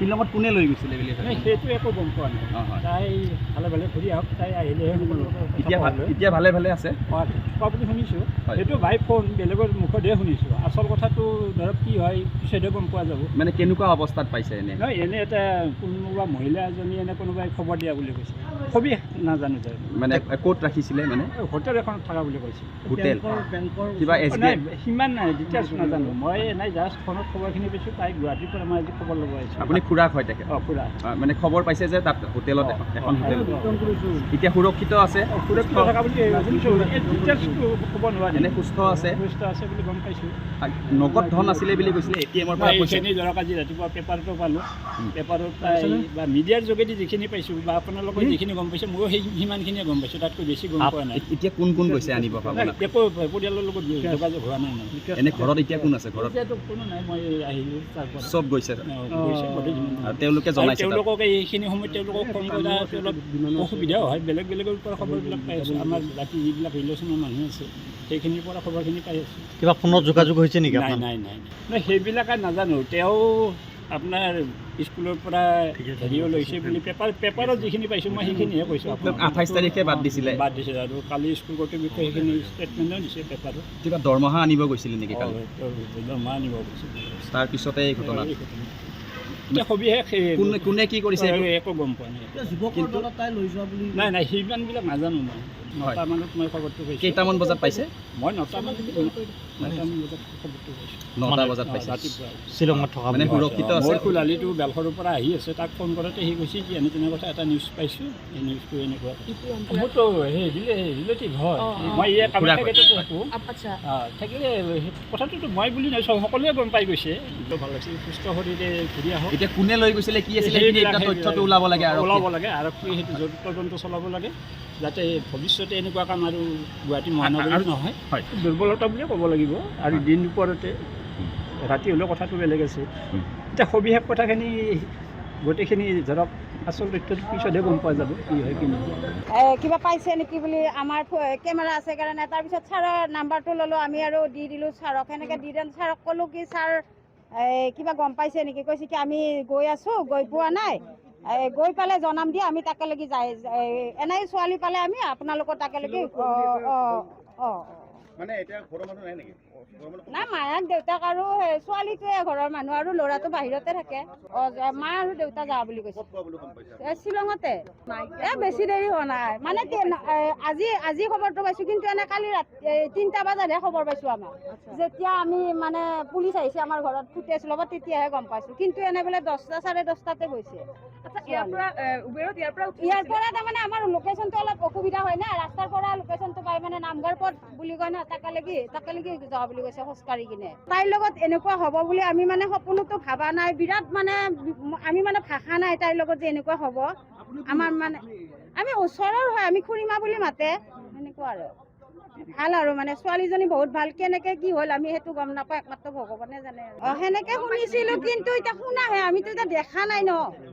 শ্বিলঙত কোনে লৈ গৈছিলে বুলি নাই সেইটো একো গম পোৱা নাই। তাই ভালে ভালে ঘূৰি আহক, তাই আহিলেহে এতিয়া ভালে ভালে আছে থকা বুলি শুনিছোঁ। সেইটো বাই ফোন বেলেগৰ মুখতহে শুনিছোঁ। আচল কথাটো ধৰক কি হয় পিছতহে গম পোৱা যাব। মানে কেনেকুৱা অৱস্থাত পাইছে এনে? নহয় এনে এটা কোনোবা মহিলা এজনী এনে কোনোবাই খবৰ দিয়া বুলি কৈছে। সবিহ নাজানো তাই। মানে ক'ত ৰাখিছিলে? মানে হোটেল এখনত থকা বুলি কৈছে। হোটেল কিবা নাই সিমান নাই ডিটেইলছ নাজানো। মই এনেই জাষ্ট ফোনত খবৰখিনি পাইছোঁ। তাই গুৱাহাটীৰ পৰা মই আজি খবৰ ল'ব আহিছোঁ। আপুনি খুৰাক হয় তাকে? অঁ খুৰা। মানে খবৰ পাইছে যে তাত হোটেলত এখন হোটেল এতিয়া সুৰক্ষিত আছে? সুৰক্ষিত থকা বুলি শুনিছোঁ। ডিটেইলছটো ক'ব নোৱাৰি। এনে সুস্থ আছে? সুস্থ আছে বুলি গম পাইছোঁ। নগদ ধন আছিলে বুলি কৈছিলে, ATM-ৰ পৰা কৈছে। এইখিনি ধৰক আজি ৰাতিপুৱা পেপাৰটো পালোঁ। পেপাৰত তাই বা মিডিয়াৰ যোগেদি যিখিনি পাইছোঁ বা আপোনালোকে যিখিনি গম পাইছে ময়ো সিমানখিনিয়ে গম পাইছোঁ। তাতকৈ বেছি গম পোৱা নাই। এতিয়া কোন কোন গৈছে আনিব? একো পৰিয়ালৰ লগত যোগাযোগ হোৱা নাই। এনে ঘৰত এতিয়া কোন আছে? ঘৰত এতিয়াতো কোনো নাই। মই আহিলোঁ তাৰপৰা চব গৈছে আৰু তেওঁলোকে জনাইছে? তেওঁলোকক এইখিনি সময়ত তেওঁলোকক ফোন কৰাটো অলপ অসুবিধাও হয়। বেলেগ বেলেগৰ পৰা খবৰবিলাক পাই আছোঁ। আমাৰ বাকী যিবিলাক ৰিলেশ্যনৰ মানুহ আছে সেইখিনিৰ পৰা খবৰখিনি পাই আছোঁ। কিবা ফোনত যোগাযোগ হৈছে নেকি? নাই নাই নাই নাই সেইবিলাক নাজানো। তেওঁ আপোনাৰ স্কুলৰ পৰা হেৰিও লৈছে বুলি পেপাৰত যিখিনি পাইছোঁ মই সেইখিনিহে কৈছোঁ। 28 তাৰিখে বাদ দিছিলে আৰু কালি স্কুল কৰ্তৃপক্ষই সেইখিনি ষ্টেটমেণ্টো দিছে পেপাৰত। কিবা দৰমহা আনিব গৈছিলে নেকি কালি? দৰমহা আনিব গৈছিল। তাৰপিছতে এই ঘটনা সবিশেষ কোনে কি কৰিছে একো গম পোৱা নাই। নাই নাই সিমানবিলাক নাজানো মই। 9টা মানত মই খবৰটো পাইছোঁ। কেইটামান বজাত পাইছে? মই 9টা বজাত খবৰটো পাইছোঁ। 9টা বজাত পাইছে ৰাতিপুৱা শ্বিলঙত থকা মানে সুৰক্ষিত আছে? মই খোলালিটো বেলখৰৰ পৰা আহি আছে। তাক ফোন কৰোঁতে সি কৈছে যে এনে তেনে কথা এটা নিউজ পাইছোঁ। এই নিউজটো এনেকুৱা মোৰতো সেই ৰিলেটিভ হয়। মই ইয়াত কামাখ্যাতে থাকোঁ। থাকিলে কথাটোতো মই বুলি নাই, সকলোৱে গম পাই গৈছে। ভাল লাগিছে সুস্থ শৰীৰে ঘূৰি আহক। এতিয়া কোনে লৈ গৈছিলে কি আছিলে তথ্যটো ওলাব লাগে আৰু আৰক্ষীয়ে সেইটো তদন্ত চলাব লাগে যাতে ভৱিষ্যতে এনেকুৱা কাম আৰু গুৱাহাটী মহানগৰীত নহয়। দুৰ্বলতা বুলিয়ে ক'ব লাগিব। আৰু দিন দুপৰতে ৰাতি হ'লেও কথাটো বেলেগ আছে। এতিয়া সবিশেষ কথাখিনি গোটেইখিনি ধৰক আচল তথ্যটো পিছতহে গম পোৱা যাব কি হয় কি নহয়। কিবা পাইছে নেকি বুলি আমাৰ কেমেৰা আছে কাৰণে তাৰপিছত ছাৰৰ নাম্বাৰটো ল'লোঁ আমি আৰু দি দিলোঁ ছাৰক। সেনেকৈ দি দিলোঁ ছাৰক ক'লোঁ কি ছাৰ কিবা গম পাইছে নেকি? কৈছে কি আমি গৈ আছোঁ, গৈ পোৱা নাই, গৈ পালে জনাম দিয়া। আমি তাকেলৈকে যাই এনেই ছোৱালী পালে আমি আপোনালোকৰ তাকেলৈকে মানে এতিয়া ঘৰৰ মানুহ নাই নেকি? নাই মায়াক দেউতাক আৰু ছোৱালীটোৱে ঘৰৰ মানুহ আৰু ল'ৰাটো বাহিৰতে থাকে। মা আৰু দেউতা যা বুলি কৈছে। শ্বিলঙতে বেছি দেৰি হোৱা নাই মানে আজি খবৰটো পাইছোঁ। কিন্তু এনে কালি ৰাতি 3টা বজাতহে খবৰ পাইছোঁ। আমাৰ যেতিয়া আমি মানে পুলিচ আহিছে আমাৰ ঘৰত ফুটেজ ল'ব তেতিয়াহে গম পাইছোঁ। কিন্তু এনে বোলে 10টা 10:30তে গৈছে। ইয়াৰ পৰা তাৰমানে আমাৰ লোকেশ্যনটো অলপ অসুবিধা হয় না। ৰাস্তাৰ পৰা লোকেশ্যনটো পাই মানে নামঘৰ পথ বুলি কয় না, তাকেলৈকে যোৱা বুলি কৈছে খোজকাঢ়ি কিনে। তাইৰ লগত এনেকুৱা হ'ব বুলি আমি মানে সপোনতো ভাবা নাই। বিৰাট মানে আমি মানে ভাষা নাই তাইৰ লগত যে এনেকুৱা হ'ব। আমাৰ মানে আমি ওচৰৰ হয়, আমি খুৰীমা বুলি মাতে সেনেকুৱা আৰু ভাল আৰু মানে ছোৱালীজনী বহুত ভাল। কেনেকে কি হ'ল আমি সেইটো গম নাপাওঁ, একমাত্ৰ ভগৱানে জানে। সেনেকে শুনিছিলোঁ কিন্তু এতিয়া শুনাহে, আমিতো এতিয়া দেখা নাই ন।